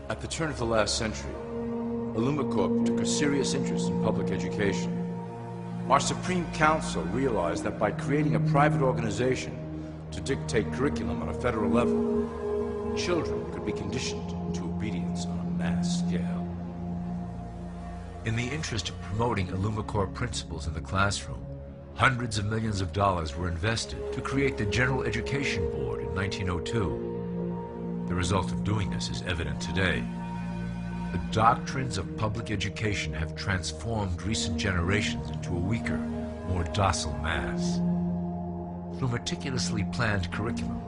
At the turn of the last century, Illumicorp took a serious interest in public education. Our Supreme Council realized that by creating a private organization to dictate curriculum on a federal level, children could be conditioned into obedience on a mass scale. In the interest of promoting Illumicorp principles in the classroom, hundreds of millions of dollars were invested to create the General Education Board in 1902. The result of doing this is evident today. The doctrines of public education have transformed recent generations into a weaker, more docile mass. Through meticulously planned curriculum,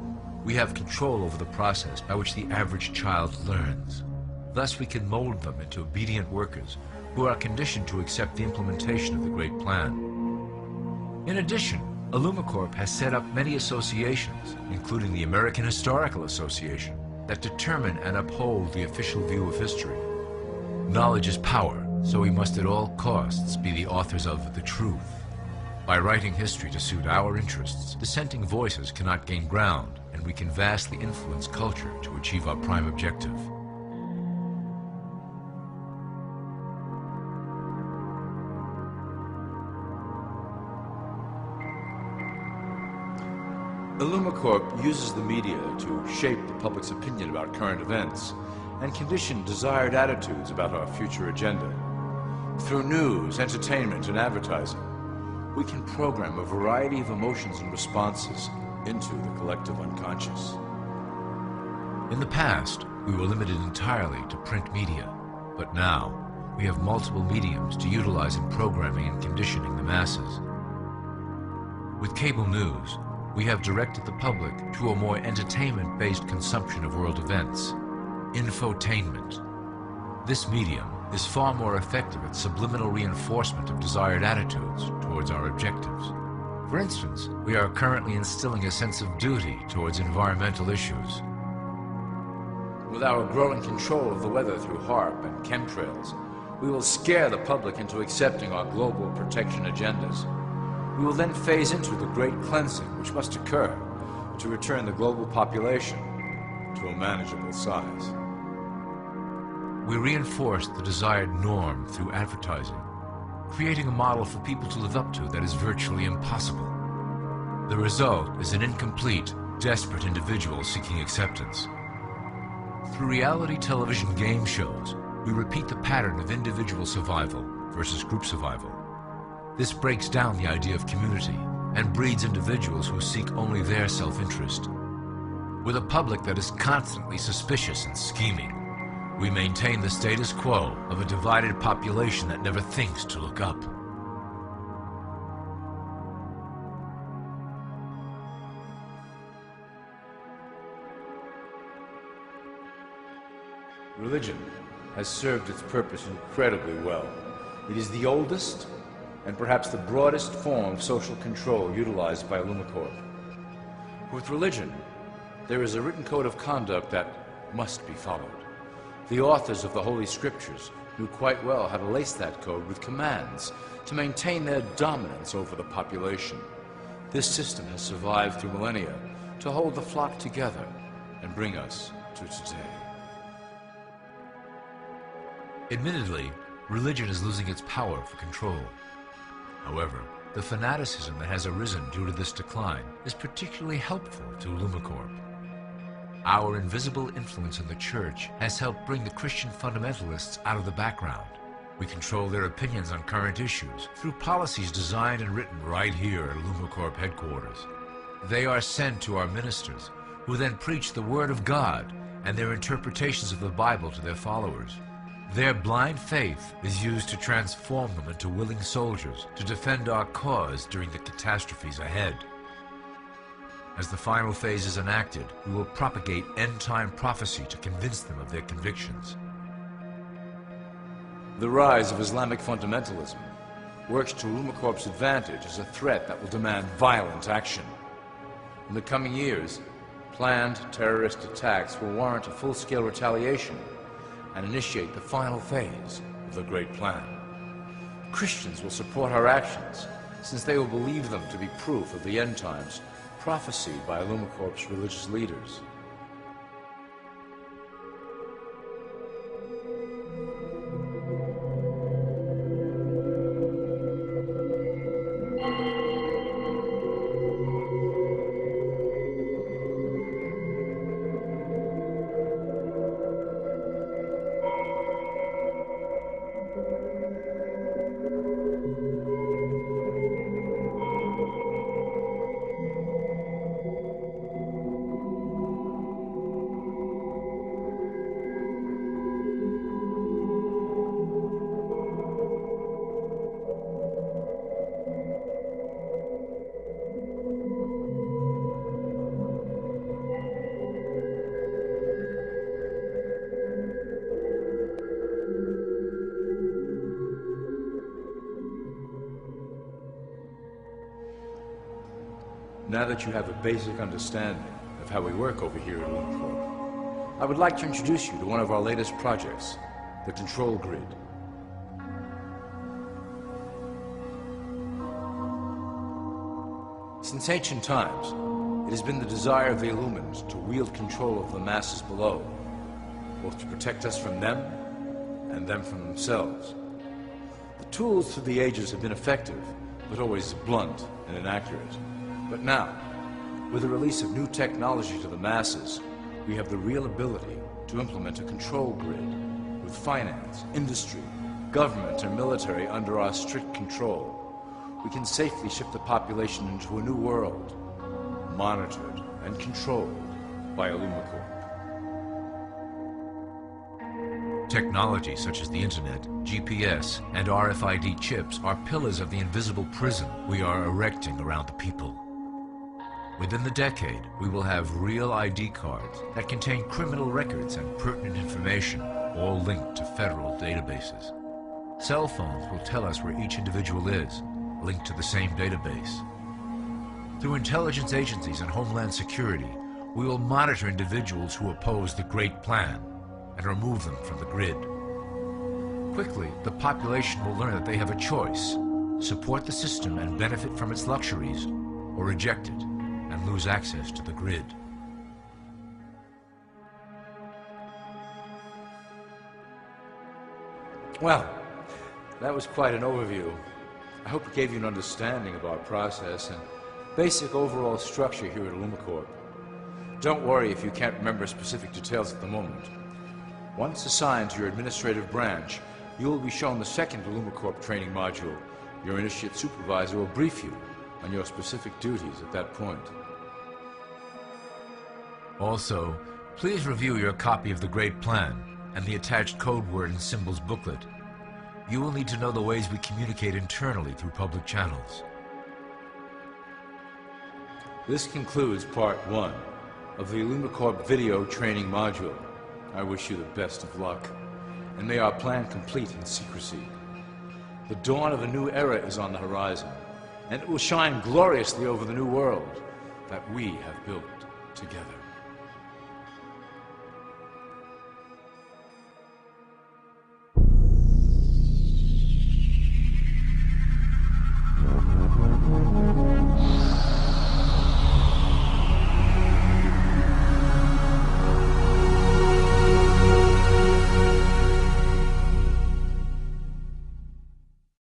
we have control over the process by which the average child learns. Thus, we can mold them into obedient workers who are conditioned to accept the implementation of the Great Plan. In addition, Illumicorp has set up many associations, including the American Historical Association, that determine and uphold the official view of history. Knowledge is power, so we must at all costs be the authors of the truth. By writing history to suit our interests, dissenting voices cannot gain ground, and we can vastly influence culture to achieve our prime objective. Illumicorp uses the media to shape the public's opinion about current events and condition desired attitudes about our future agenda. Through news, entertainment, and advertising, we can program a variety of emotions and responses into the collective unconscious. In the past, we were limited entirely to print media, but now we have multiple mediums to utilize in programming and conditioning the masses. With cable news, we have directed the public to a more entertainment-based consumption of world events, infotainment. This medium is far more effective at subliminal reinforcement of desired attitudes towards our objectives. For instance, we are currently instilling a sense of duty towards environmental issues. With our growing control of the weather through HAARP and chemtrails, we will scare the public into accepting our global protection agendas. We will then phase into the great cleansing which must occur to return the global population to a manageable size. We reinforce the desired norm through advertising, creating a model for people to live up to that is virtually impossible. The result is an incomplete, desperate individual seeking acceptance. Through reality television game shows, we repeat the pattern of individual survival versus group survival. This breaks down the idea of community and breeds individuals who seek only their self-interest. With a public that is constantly suspicious and scheming, we maintain the status quo of a divided population that never thinks to look up. Religion has served its purpose incredibly well. It is the oldest and perhaps the broadest form of social control utilized by Illumicorp. With religion, there is a written code of conduct that must be followed. The authors of the Holy Scriptures knew quite well how to lace that code with commands to maintain their dominance over the population. This system has survived through millennia to hold the flock together and bring us to today. Admittedly, religion is losing its power for control. However, the fanaticism that has arisen due to this decline is particularly helpful to Illumicorp. Our invisible influence in the Church has helped bring the Christian fundamentalists out of the background. We control their opinions on current issues through policies designed and written right here at Illumicorp headquarters. They are sent to our ministers, who then preach the Word of God and their interpretations of the Bible to their followers. Their blind faith is used to transform them into willing soldiers to defend our cause during the catastrophes ahead. As the final phase is enacted, we will propagate end-time prophecy to convince them of their convictions. The rise of Islamic fundamentalism works to Illumicorp's advantage as a threat that will demand violent action. In the coming years, planned terrorist attacks will warrant a full-scale retaliation and initiate the final phase of the Great Plan. Christians will support our actions, since they will believe them to be proof of the end times prophesied by Illumicorp's religious leaders. Now that you have a basic understanding of how we work over here at Lunacorp, I would like to introduce you to one of our latest projects, the Control Grid. Since ancient times, it has been the desire of the Illumined to wield control of the masses below, both to protect us from them and them from themselves. The tools through the ages have been effective, but always blunt and inaccurate. But now, with the release of new technology to the masses, we have the real ability to implement a control grid with finance, industry, government, and military under our strict control. We can safely shift the population into a new world, monitored and controlled by Illumicorp. Technology such as the internet, GPS, and RFID chips are pillars of the invisible prison we are erecting around the people. Within the decade, we will have real ID cards that contain criminal records and pertinent information, all linked to federal databases. Cell phones will tell us where each individual is, linked to the same database. Through intelligence agencies and Homeland Security, we will monitor individuals who oppose the Great Plan and remove them from the grid. Quickly, the population will learn that they have a choice: support the system and benefit from its luxuries, or reject it and lose access to the grid. Well, that was quite an overview. I hope it gave you an understanding of our process and basic overall structure here at Illumicorp. Don't worry if you can't remember specific details at the moment. Once assigned to your administrative branch, you will be shown the second Illumicorp training module. Your initiate supervisor will brief you on your specific duties at that point. Also, please review your copy of the Great Plan and the attached code word and symbols booklet. You will need to know the ways we communicate internally through public channels. This concludes part 1 of the Illumicorp video training module. I wish you the best of luck, and may our plan complete in secrecy. The dawn of a new era is on the horizon, and it will shine gloriously over the new world that we have built together.